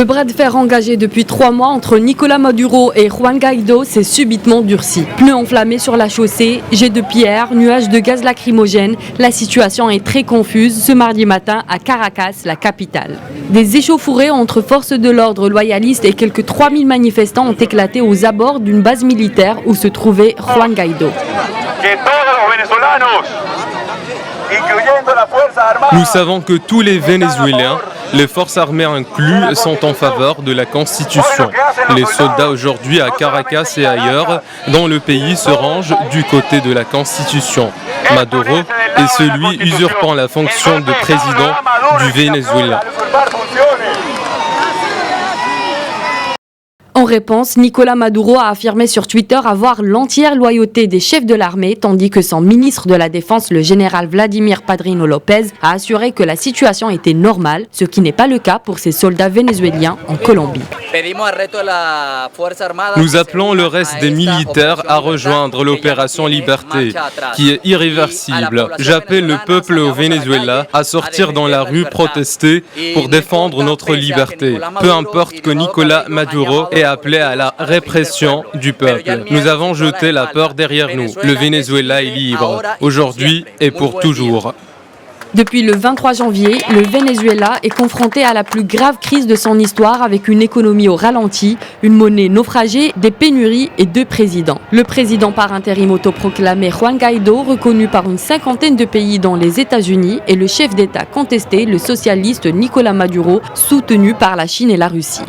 Le bras de fer engagé depuis 3 mois entre Nicolás Maduro et Juan Guaidó s'est subitement durci. Pneus enflammés sur la chaussée, jets de pierre, nuages de gaz lacrymogène. La situation est très confuse ce mardi matin à Caracas, la capitale. Des échauffourées entre forces de l'ordre loyalistes et quelques 3000 manifestants ont éclaté aux abords d'une base militaire où se trouvait Juan Guaidó. Nous savons que tous les Vénézuéliens, les forces armées inclus, sont en faveur de la Constitution. Les soldats aujourd'hui à Caracas et ailleurs dans le pays se rangent du côté de la Constitution. Maduro est celui usurpant la fonction de président du Venezuela. En réponse, Nicolás Maduro a affirmé sur Twitter avoir l'entière loyauté des chefs de l'armée, tandis que son ministre de la Défense, le général Vladimir Padrino López, a assuré que la situation était normale, ce qui n'est pas le cas pour ces soldats vénézuéliens en Colombie. Nous appelons le reste des militaires à rejoindre l'opération Liberté, qui est irréversible. J'appelle le peuple au Venezuela à sortir dans la rue protester pour défendre notre liberté. Peu importe que Nicolás Maduro ait appelé à la répression du peuple. Nous avons jeté la peur derrière nous. Le Venezuela est libre, aujourd'hui et pour toujours. Depuis le 23 janvier, le Venezuela est confronté à la plus grave crise de son histoire avec une économie au ralenti, une monnaie naufragée, des pénuries et 2 présidents. Le président par intérim autoproclamé Juan Guaidó, reconnu par une 50aine de pays dont les États-Unis, et le chef d'État contesté, le socialiste Nicolás Maduro, soutenu par la Chine et la Russie.